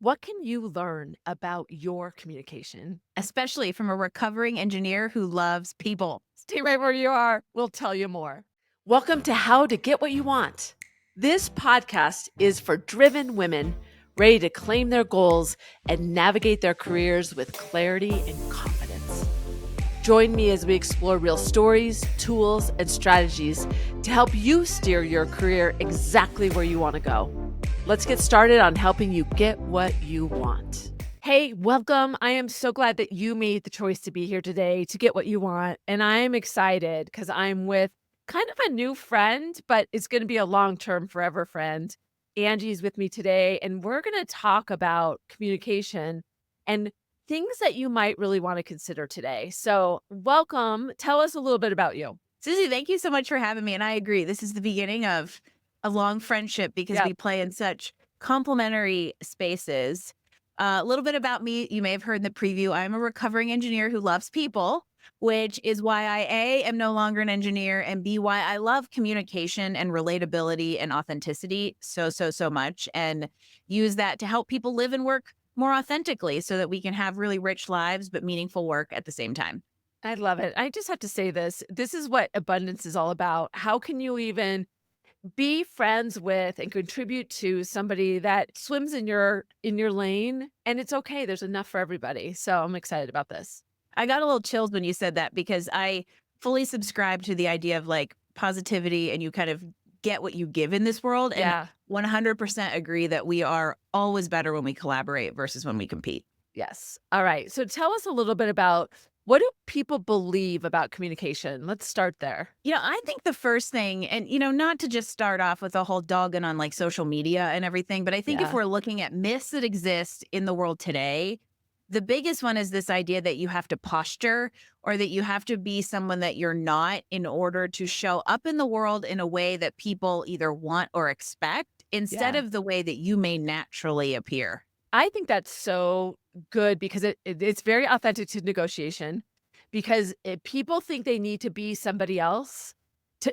What can you learn about your communication? Especially from a recovering engineer who loves people. Stay right where you are. We'll tell you more. Welcome to How to Get What You Want. This podcast is for driven women ready to claim their goals and navigate their careers with clarity and confidence. Join me as we explore real stories, tools, and strategies to help you steer your career exactly where you want to go. Let's get started on helping you get what you want. Hey, welcome. I am so glad that you made the choice to be here today to get what you want. And I'm excited because I'm with kind of a new friend, but it's going to be a long term, forever friend. Angie's with me today, and we're going to talk about communication and things that you might really want to consider today. So, welcome. Tell us a little bit about you. Susie, thank you so much for having me. And I agree. This is the beginning of a long friendship because Yeah. we play in such complementary spaces. A little bit about me. You may have heard in the preview. I'm a recovering engineer who loves people, which is why I A, am no longer an engineer, and B, why I love communication and relatability and authenticity so much, and use that to help people live and work more authentically so that we can have really rich lives, but meaningful work at the same time. I love it. I just have to say this. This is what abundance is all about. How can you even be friends with and contribute to somebody that swims in your lane, and it's okay. There's enough for everybody. So I'm excited about this. I got a little chills when you said that because I fully subscribe to the idea of like positivity and you kind of get what you give in this world. And Yeah. 100% agree that we are always better when we collaborate versus when we compete. Yes. All right. So tell us a little bit about what do people believe about communication? Let's start there. I think the first thing, and, not to just start off with a whole dogging on like social media and everything, but I think if Yeah. we're looking at myths that exist in the world today, the biggest one is this idea that you have to posture or that you have to be someone that you're not in order to show up in the world in a way that people either want or expect instead Yeah. of the way that you may naturally appear. I think that's so good because it's very authentic to negotiation because people think they need to be somebody else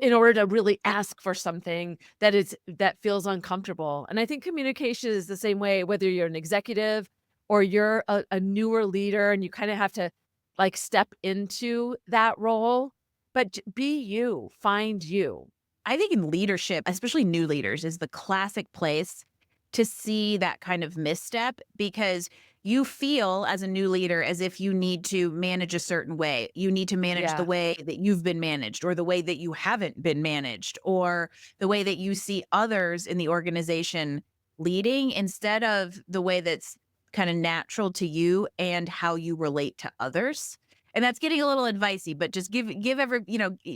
in order to really ask for something that feels uncomfortable. And I think communication is the same way, whether you're an executive or you're a newer leader and you kind of have to like step into that role, but be you, find you. I think in leadership, especially new leaders, is the classic place to see that kind of misstep because you feel as a new leader as if you need to manage a certain way. You need to manage the Yeah. way that you've been managed, or the way that you haven't been managed, or the way that you see others in the organization leading instead of the way that's kind of natural to you and how you relate to others. And that's getting a little advicey, but just give every,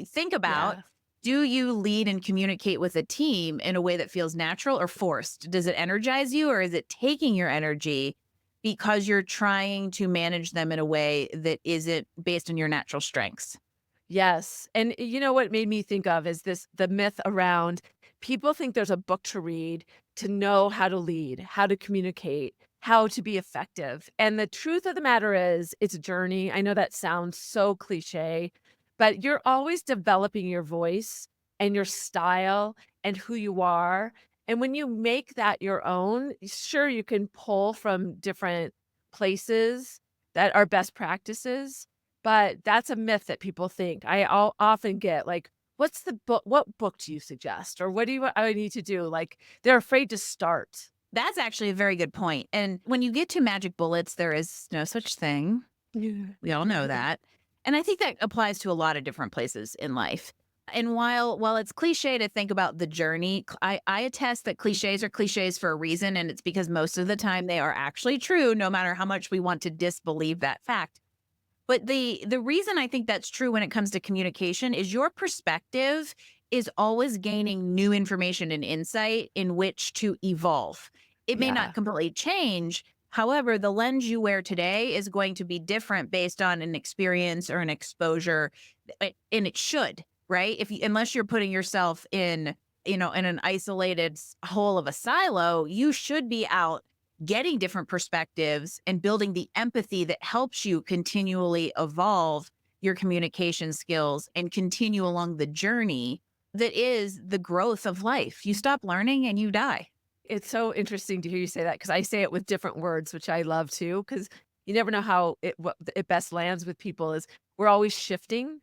think about, Yeah. do you lead and communicate with a team in a way that feels natural or forced? Does it energize you or is it taking your energy because you're trying to manage them in a way that isn't based on your natural strengths? Yes, and you know what made me think of is the myth around people think there's a book to read to know how to lead, how to communicate, how to be effective, and the truth of the matter is it's a journey. I know that sounds so cliche, but you're always developing your voice and your style and who you are, and when you make that your own, sure, you can pull from different places that are best practices, but that's a myth that people think. Often get like, "What's the book? What book do you suggest?" Or "What do I need to do?" Like, they're afraid to start. That's actually a very good point. And when you get to magic bullets, there is no such thing. Yeah. We all know that. And I think that applies to a lot of different places in life. And while it's cliche to think about the journey, I attest that cliches are cliches for a reason. And it's because most of the time they are actually true, no matter how much we want to disbelieve that fact. But the reason I think that's true when it comes to communication is your perspective is always gaining new information and insight in which to evolve. It may not Yeah. completely change. However, the lens you wear today is going to be different based on an experience or an exposure, and it should, right? If you, unless you're putting yourself in, in an isolated hole of a silo, you should be out getting different perspectives and building the empathy that helps you continually evolve your communication skills and continue along the journey that is the growth of life. You stop learning and you die. It's so interesting to hear you say that because I say it with different words, which I love too, because you never know how it best lands with people is we're always shifting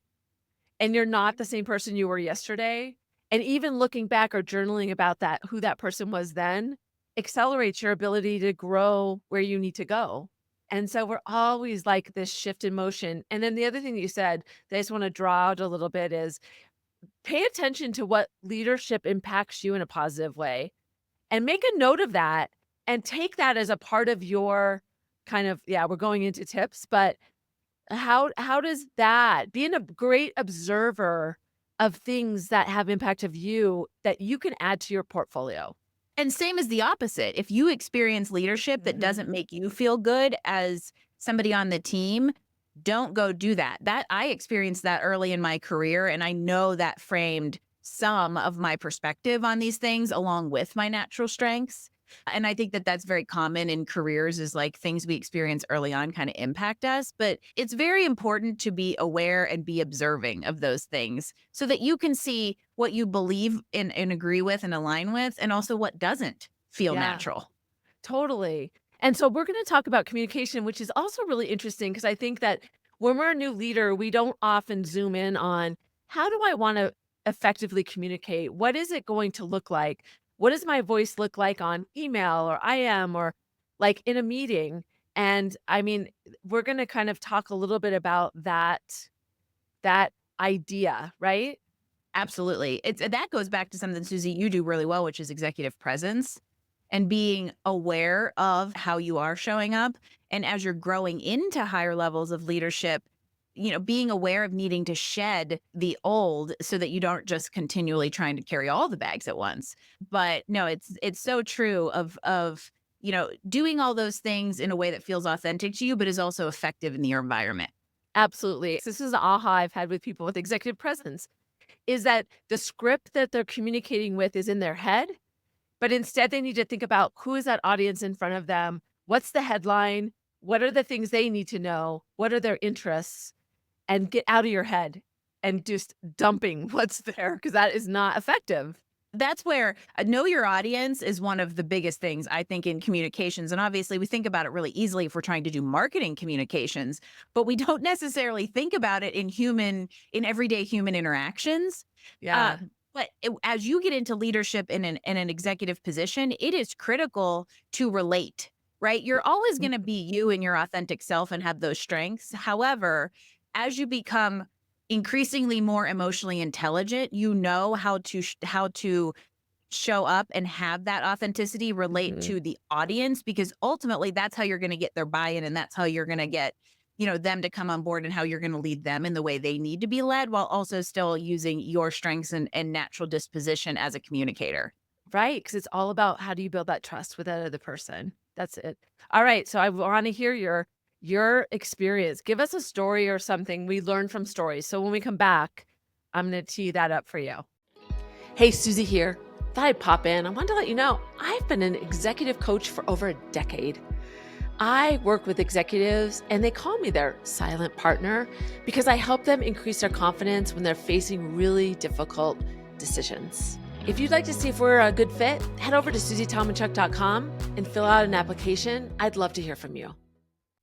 and you're not the same person you were yesterday. And even looking back or journaling about that, who that person was then accelerates your ability to grow where you need to go. And so we're always like this shift in motion. And then the other thing that you said that I just want to draw out a little bit is pay attention to what leadership impacts you in a positive way and make a note of that and take that as a part of your kind of yeah, we're going into tips, but how does that being a great observer of things that have impact of you that you can add to your portfolio? And same as the opposite. If you experience leadership that Mhm. doesn't make you feel good as somebody on the team, don't go do that. That I experienced that early in my career, and I know that framed some of my perspective on these things along with my natural strengths. And I think that that's very common in careers is like things we experience early on kind of impact us, but it's very important to be aware and be observing of those things so that you can see what you believe in and agree with and align with and also what doesn't feel Yeah, natural. totally. And so we're gonna talk about communication, which is also really interesting because I think that when we're a new leader, we don't often zoom in on how do I wanna effectively communicate? What is it going to look like? What does my voice look like on email or IM or like in a meeting? And I mean, we're gonna kind of talk a little bit about that idea, right? Absolutely. It's that goes back to something, Susie, you do really well, which is executive presence and being aware of how you are showing up. And as you're growing into higher levels of leadership, being aware of needing to shed the old so that you don't just continually trying to carry all the bags at once. But no, it's so true of doing all those things in a way that feels authentic to you, but is also effective in your environment. Absolutely. This is an aha I've had with people with executive presence is that the script that they're communicating with is in their head, but instead they need to think about who is that audience in front of them? What's the headline? What are the things they need to know? What are their interests? And get out of your head and just dumping what's there because that is not effective. That's where know your audience is one of the biggest things I think in communications. And obviously, we think about it really easily if we're trying to do marketing communications, but we don't necessarily think about it in everyday human interactions. Uh, Yeah. as you get into leadership in an executive position, it is critical to relate, right? You're always going to Mhm. be you and your authentic self and have those strengths. However, as you become increasingly more emotionally intelligent, you know how to show up and have that authenticity relate Mhm. to the audience because ultimately that's how you're going to get their buy-in and that's how you're going to get them to come on board and how you're going to lead them in the way they need to be led while also still using your strengths and natural disposition as a communicator. Right, because it's all about how do you build that trust with that other person. That's it. All right, so I wanna hear your experience. Give us a story or something we learned from stories. So when we come back, I'm gonna tee that up for you. Hey, Susie here. Thought I'd pop in. I wanted to let you know I've been an executive coach for over a decade. I work with executives and they call me their silent partner because I help them increase their confidence when they're facing really difficult decisions. If you'd like to see if we're a good fit, head over to susietalmanchuck.com and fill out an application. I'd love to hear from you.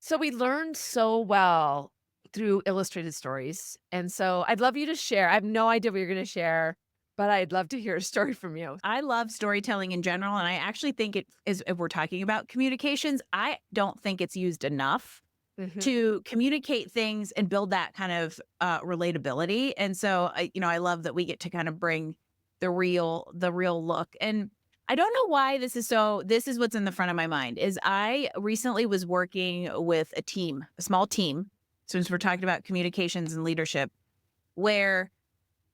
So we learned so well through illustrated stories. And so I'd love you to share. I have no idea what you're going to share, but I'd love to hear a story from you. I love storytelling in general, and I actually think it is if we're talking about communications, I don't think it's used enough Mhm. to communicate things and build that kind of relatability. And so I love that we get to kind of bring the real look. And I don't know why this is what's in the front of my mind is I recently was working with a small team, since we're talking about communications and leadership, where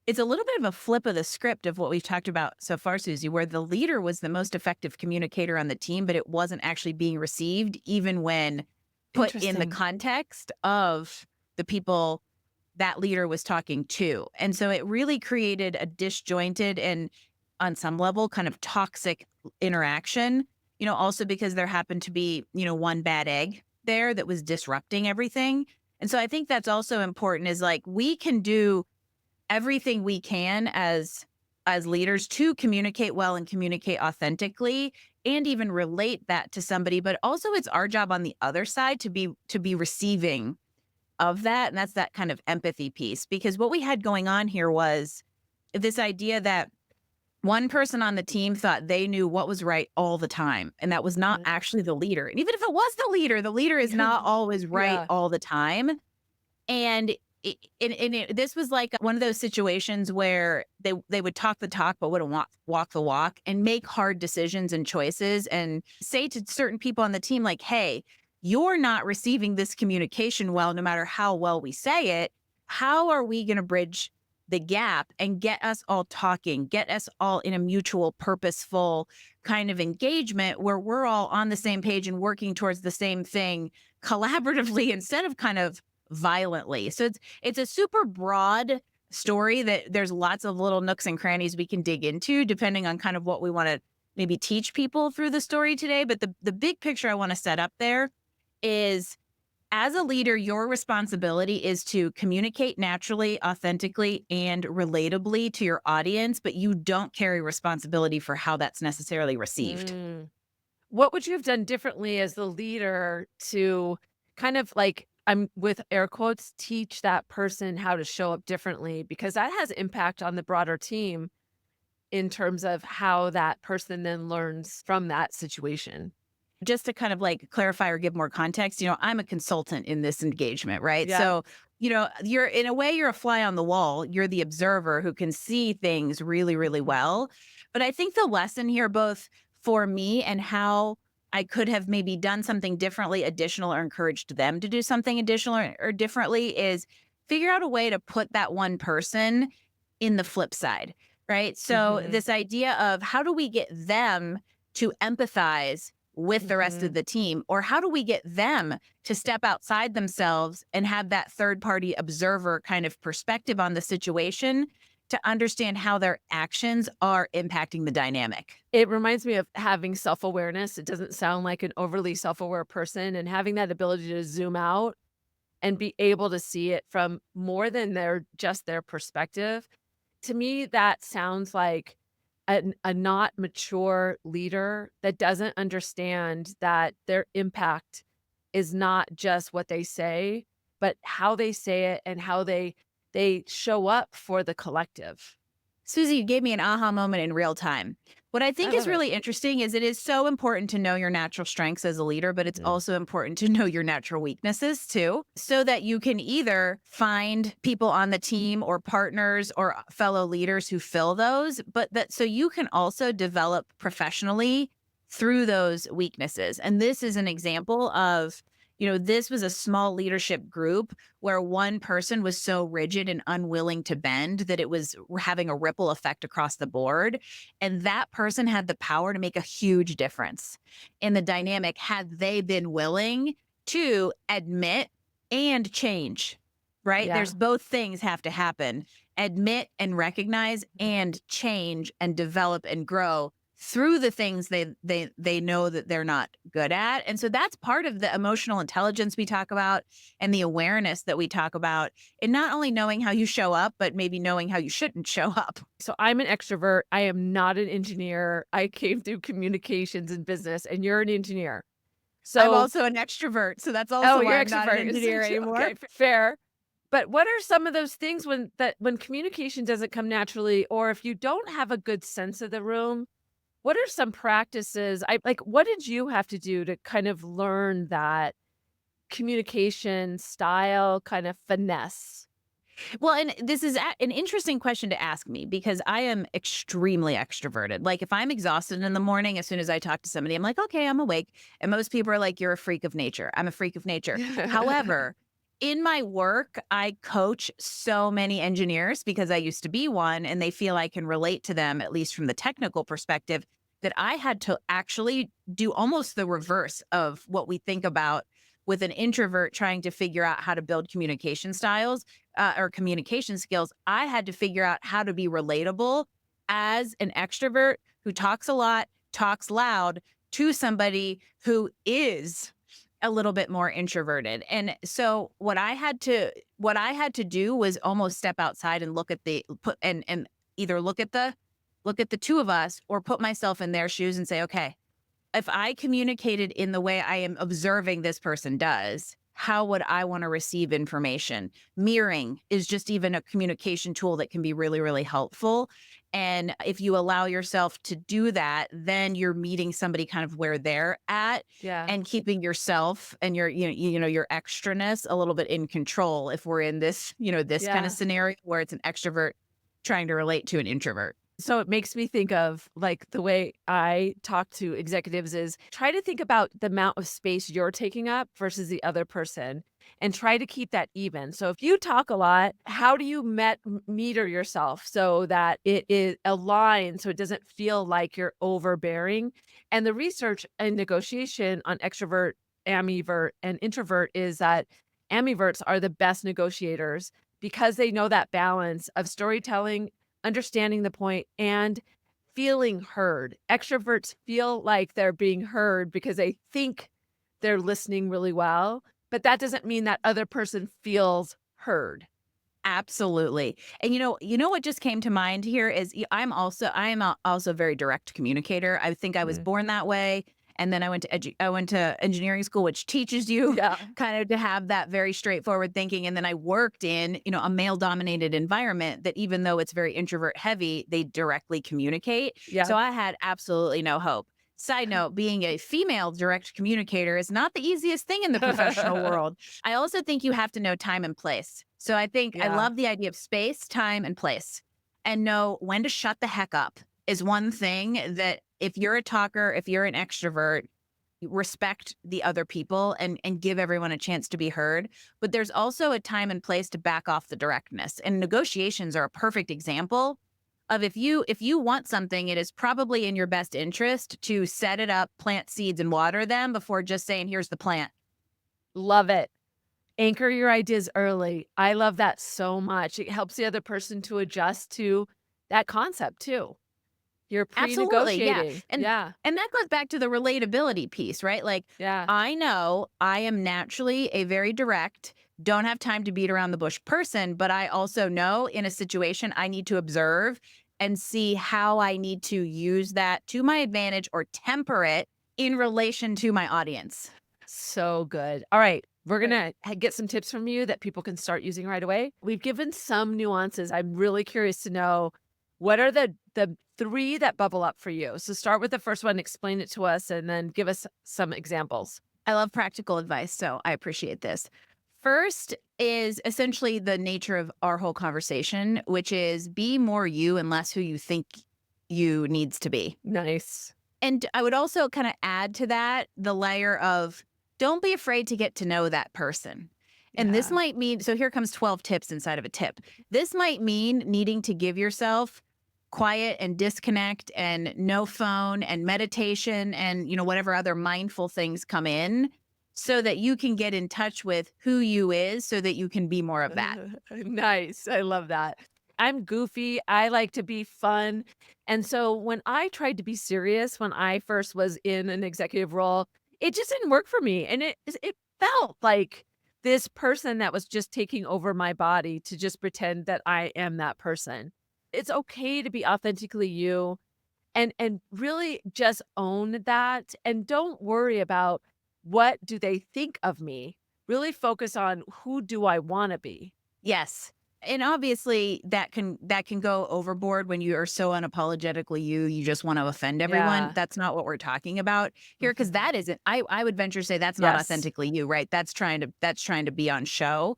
it's a little bit of a flip of the script of what we've talked about so far, Susie, where the leader was the most effective communicator on the team, but it wasn't actually being received, even when put in the Interesting. context of the people that leader was talking to. And so it really created a disjointed and, on some level, kind of toxic interaction, also because there happened to be, one bad egg there that was disrupting everything. And so I think that's also important is like we can do everything we can as leaders to communicate well and communicate authentically and even relate that to somebody. But also it's our job on the other side to be receiving of that. And that's that kind of empathy piece. Because what we had going on here was this idea that one person on the team thought they knew what was right all the time, and that was not Mm. actually the leader. And even if it was the leader is not always right Yeah. all the time. And this was like one of those situations where they would talk the talk but wouldn't walk the walk and make hard decisions and choices and say to certain people on the team like, hey, you're not receiving this communication well, no matter how well we say it. How are we going to bridge the gap and get us all talking, get us all in a mutual purposeful kind of engagement where we're all on the same page and working towards the same thing collaboratively instead of kind of violently. So it's a super broad story that there's lots of little nooks and crannies we can dig into depending on kind of what we want to maybe teach people through the story today. But the big picture I want to set up there is, as a leader, your responsibility is to communicate naturally, authentically, and relatably to your audience, but you don't carry responsibility for how that's necessarily received. Mm. What would you have done differently as the leader to kind of like, I'm with air quotes, teach that person how to show up differently? Because that has impact on the broader team in terms of how that person then learns from that situation. Just to kind of like clarify or give more context, I'm a consultant in this engagement, right? Yeah. So, you're in a way, you're a fly on the wall. You're the observer who can see things really, really well. But I think the lesson here, both for me and how I could have maybe done something differently, additional, or encouraged them to do something additional or differently, is figure out a way to put that one person in the flip side, right? So, Mhm. this idea of how do we get them to empathize with the rest of Mhm. the team? Or how do we get them to step outside themselves and have that third party observer kind of perspective on the situation to understand how their actions are impacting the dynamic? It reminds me of having self-awareness. It doesn't sound like an overly self-aware person, and having that ability to zoom out and be able to see it from more than their perspective. To me, that sounds like a not mature leader that doesn't understand that their impact is not just what they say, but how they say it and how they show up for the collective. Susie, you gave me an aha moment in real time. What I I think is love it. really interesting is it is so important to know your natural strengths as a leader, but it's Mhm. also important to know your natural weaknesses too, so that you can either find people on the team or partners or fellow leaders who fill those, but that so you can also develop professionally through those weaknesses. And this is an example of, this was a small leadership group where one person was so rigid and unwilling to bend that it was having a ripple effect across the board. And that person had the power to make a huge difference in the dynamic had they been willing to admit and change, right? Yeah. There's both things have to happen: admit and recognize, and change and develop and grow through the things they know that they're not good at. And so that's part of the emotional intelligence we talk about and the awareness that we talk about, and not only knowing how you show up, but maybe knowing how you shouldn't show up. So I'm an extrovert. I am not an engineer. I came through communications and business, and you're an engineer. I'm So also an extrovert, so that's oh, also why you're I'm not an extrovert. engineer anymore. Okay, fair. But what are some of those things when communication doesn't come naturally, or if you don't have a good sense of the room, what are some practices? What did you have to do to kind of learn that communication style kind of finesse? Well, and this is an interesting question to ask me because I am extremely extroverted. Like, if I'm exhausted in the morning, as soon as I talk to somebody, I'm like, okay, I'm awake. And most people are like, you're a freak of nature. I'm a freak of nature. However, in my work, I coach so many engineers because I used to be one, and they feel I can relate to them, at least from the technical perspective, that I had to actually do almost the reverse of what we think about with an introvert trying to figure out how to build communication styles or communication skills. I had to figure out how to be relatable as an extrovert who talks a lot, talks loud, to somebody who is a little bit more introverted. And so what I had to do was almost step outside and look at the put and either look at the two of us or put myself in their shoes and say, okay, if I communicated in the way I am observing this person does, how would I want to receive information? Mirroring is just even a communication tool that can be really, really helpful. And if you allow yourself to do that, then you're meeting somebody kind of where they're at Yeah. and keeping yourself and your, your extraness a little bit in control. If we're in this, this kind of Yeah. scenario where it's an extrovert trying to relate to an introvert. So it makes me think of like the way I talk to executives is try to think about the amount of space you're taking up versus the other person and try to keep that even. So if you talk a lot, how do you meter yourself so that it is aligned so it doesn't feel like you're overbearing? And the research and negotiation on extrovert, ambivert, and introvert is that ambiverts are the best negotiators because they know that balance of storytelling, understanding the point, and feeling heard. Extroverts feel like they're being heard because they think they're listening really well, but that doesn't mean that other person feels heard. Absolutely. And what just came to mind here is I am also a very direct communicator. I think I was Mm. born that way. And then I went to engineering school, which teaches you Yeah. kind of to have that very straightforward thinking. And then I worked in, a male dominated environment that even though it's very introvert heavy, they directly communicate. Yeah. So I had absolutely no hope. Side note, being a female direct communicator is not the easiest thing in the professional world. I also think you have to know time and place. So I think I Yeah. love the idea of space, time, and place, and know when to shut the heck up is one thing that if you're a talker, if you're an extrovert, respect the other people and give everyone a chance to be heard. But there's also a time and place to back off the directness. And negotiations are a perfect example of if you want something, it is probably in your best interest to set it up, plant seeds, and water them before just saying, here's the plant. Love it. Anchor your ideas early. I love that so much. It helps the other person to adjust to that concept too. You're Absolutely, yeah, pre-negotiating. and Yeah. and that goes back to the relatability piece, right? Like, Yeah. I know I am naturally a very direct, don't have time to beat around the bush person, but I also know in a situation I need to observe and see how I need to use that to my advantage or temper it in relation to my audience. So good. All right. We're going to get some tips from you that people can start using right away. We've given some nuances. I'm really curious to know what are the three that bubble up for you. So start with the first one, explain it to us, and then give us some examples. I love practical advice, so I appreciate this. First is essentially the nature of our whole conversation, which is be more you and less who you think you needs to be. Nice. And I would also kind of add to that the layer of don't be afraid to get to know that person. And this Yeah. might mean, so here comes 12 tips inside of a tip. This might mean needing to give yourself quiet and disconnect and no phone and meditation and, whatever other mindful things come in so that you can get in touch with who you is so that you can be more of that. Nice. I love that. I'm goofy. I like to be fun. And so when I tried to be serious when I first was in an executive role, it just didn't work for me. And it felt like this person that was just taking over my body to just pretend that I am that person. It's okay to be authentically you and really just own that and don't worry about what do they think of me. Really focus on who do I want to be. Yes. And obviously that can go overboard when you are so unapologetically you just want to offend everyone. Yeah. That's not what we're talking about here because Mhm. that isn't I would venture to say that's not Yes. authentically you, right? That's trying to be on show.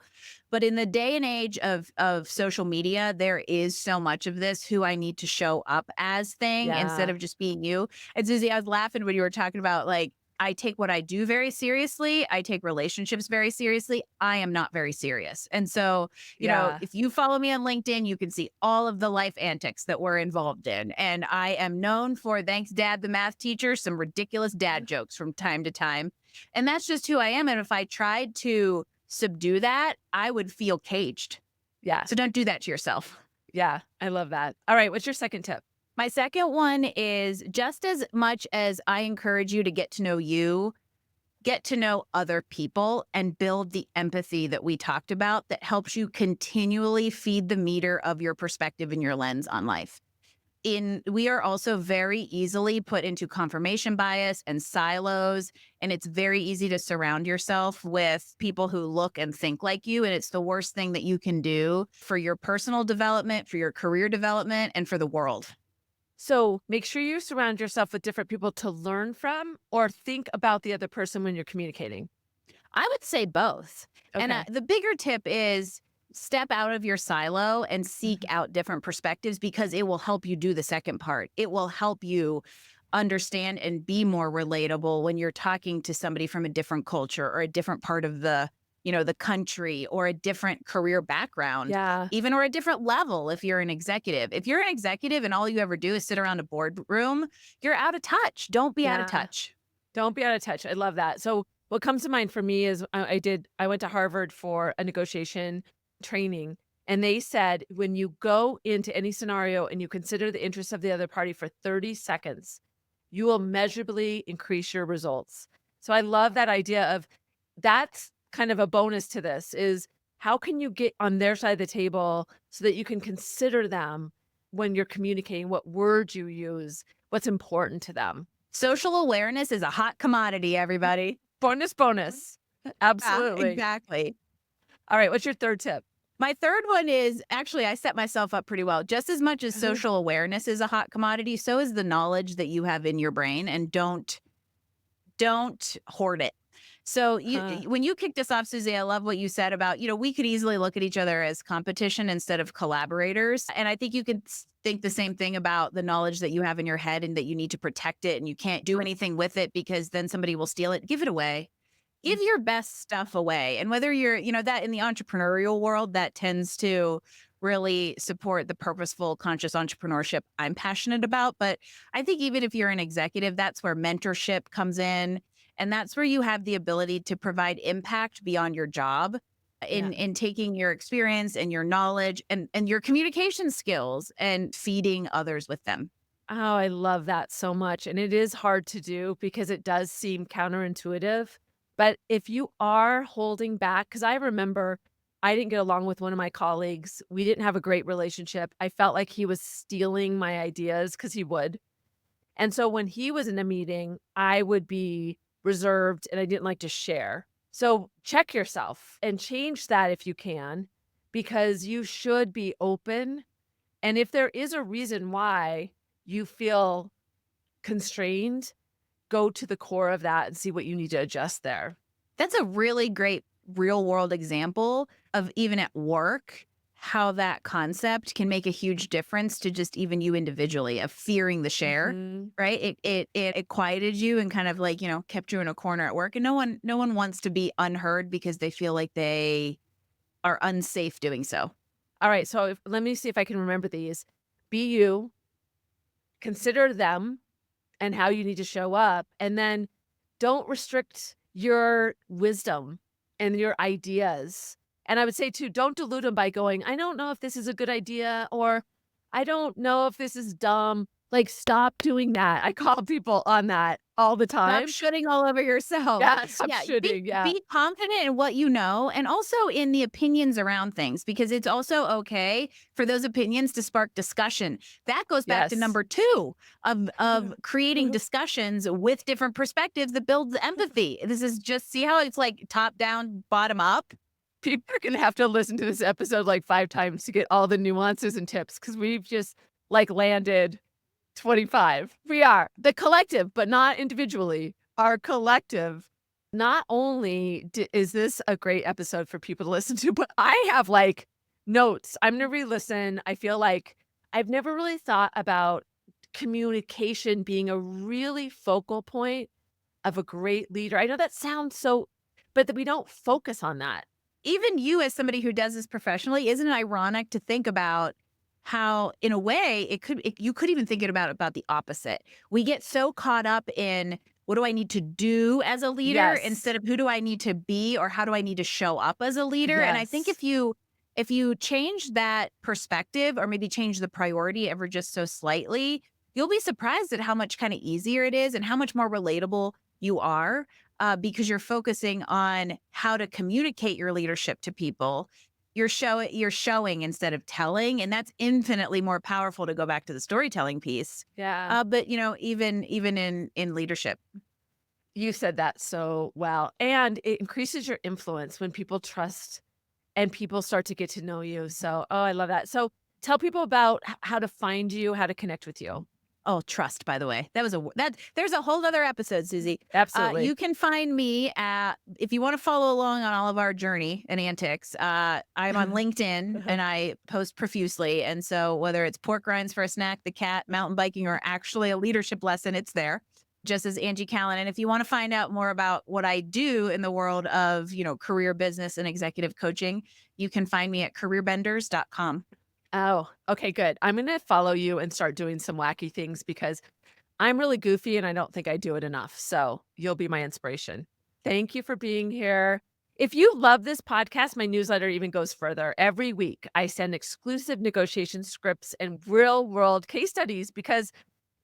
But in the day and age of social media, there is so much of this who I need to show up as thing instead Yeah. of just being you. And Susie, I was laughing when you were talking about like I take what I do very seriously. I take relationships very seriously. I am not very serious. And so, Yeah. if you follow me on LinkedIn, you can see all of the life antics that we're involved in. And I am known for, thanks, Dad, the math teacher, some ridiculous dad jokes from time to time. And that's just who I am. And if I tried to subdue that, I would feel caged. Yeah. So don't do that to yourself. Yeah. I love that. All right. What's your second tip? My second one is just as much as I encourage you to get to know you, get to know other people and build the empathy that we talked about that helps you continually feed the meter of your perspective and your lens on life. We are also very easily put into confirmation bias and silos, and it's very easy to surround yourself with people who look and think like you, and it's the worst thing that you can do for your personal development, for your career development, and for the world. So make sure you surround yourself with different people to learn from or think about the other person when you're communicating. I would say both. And Okay. the bigger tip is step out of your silo and seek Mhm. out different perspectives, because it will help you do the second part. It will help you understand and be more relatable when you're talking to somebody from a different culture or a different part of the country, or a different career background, Yeah. even, or a different level. If you're an executive, and all you ever do is sit around a boardroom, you're out of touch. Don't be out of Yeah. touch. Don't be out of touch. I love that. So what comes to mind for me is I went to Harvard for a negotiation training, and they said when you go into any scenario and you consider the interests of the other party for 30 seconds, you will measurably increase your results. So I love that idea of that's kind of a bonus to this is how can you get on their side of the table so that you can consider them when you're communicating, what words you use, what's important to them. Social awareness is a hot commodity, everybody. Bonus, bonus. Yeah, Absolutely. exactly. All right, what's your 3rd tip? My third one is, actually, I set myself up pretty well. Just as much as Uh-huh. social awareness is a hot commodity, so is the knowledge that you have in your brain, and don't hoard it. So Huh. when you kicked us off, Susie, I love what you said about, we could easily look at each other as competition instead of collaborators. And I think you can think the same thing about the knowledge that you have in your head, and that you need to protect it and you can't do anything with it because then somebody will steal it. Give it away. Mm. Give your best stuff away. And whether you're, that in the entrepreneurial world, that tends to really support the purposeful, conscious entrepreneurship I'm passionate about. But I think even if you're an executive, that's where mentorship comes in. And that's where you have the ability to provide impact beyond your job Yeah. in taking your experience and your knowledge and your communication skills and feeding others with them. Oh, I love that so much, and it is hard to do because it does seem counterintuitive, but if you are holding back, because I remember I didn't get along with one of my colleagues, we didn't have a great relationship, I felt like he was stealing my ideas because he would, and so when he was in a meeting, I would be reserved and I didn't like to share. So check yourself and change that if you can, because you should be open. And if there is a reason why you feel constrained, go to the core of that and see what you need to adjust there. That's a really great real world example of, even at work, how that concept can make a huge difference to just even you individually, of fearing the share, Mhm. right? It quieted you and kind of like, kept you in a corner at work. And no one wants to be unheard because they feel like they are unsafe doing so. All right, so let me see if I can remember these. Be you, consider them and how you need to show up, and then don't restrict your wisdom and your ideas. And I would say too, don't dilute them by going, "I don't know if this is a good idea," or "I don't know if this is dumb." Like, stop doing that. I call people on that all the Stop time. shitting all over yourself. Yeah, stop Yeah, shitting, yeah. be confident in what you know, and also in the opinions around things, because it's also okay for those opinions to spark discussion. That goes back to Yes. number 2 of creating discussions with different perspectives that builds empathy. This is just, see how it's like top down, bottom up? People are gonna have to listen to this episode, like, 5 times to get all the nuances and tips because 'cause we've just, like, landed 25. We are. The collective, but not individually. Our collective. Not only is this a great episode for people to listen to, but I have, like, notes. I'm gonna re-listen. I feel like I've never really thought about communication being a really focal point of a great leader. I know that sounds so but that we don't focus on that. Even you, as somebody who does this professionally, isn't it ironic to think about how, in a way, you could even think it about the opposite. We get so caught up in, what do I need to do as a leader, Yes. instead of who do I need to be, or how do I need to show up as a leader? And I think Yes. if you change that perspective, or maybe change the priority ever just so slightly, you'll be surprised at how much kind of easier it is and how much more relatable you are, because you're focusing on how to communicate your leadership to people you're showing instead of telling, and that's infinitely more powerful, to go back to the storytelling piece. Yeah. But even in leadership. You said that so well. And it increases your influence when people trust and people start to get to know you. So, oh, I love that. So, tell people about how to find you, how to connect with you. Oh, trust, by the way. That was that there's a whole other episode, Susie. Absolutely. You can find me if you want to follow along on all of our journey and antics. I'm on LinkedIn and I post profusely. And so whether it's pork rinds for a snack, the cat, mountain biking, or actually a leadership lesson, it's there. Just as Angie Callen. And if you want to find out more about what I do in the world of, career business and executive coaching, you can find me at careerbenders.com. Oh, okay, good. I'm going to follow you and start doing some wacky things because I'm really goofy and I don't think I do it enough. So you'll be my inspiration. Thank you for being here. If you love this podcast, my newsletter even goes further. Every week, I send exclusive negotiation scripts and real world case studies because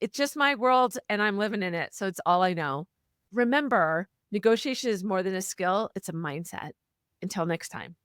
it's just my world and I'm living in it. So it's all I know. Remember, negotiation is more than a skill, it's a mindset. Until next time.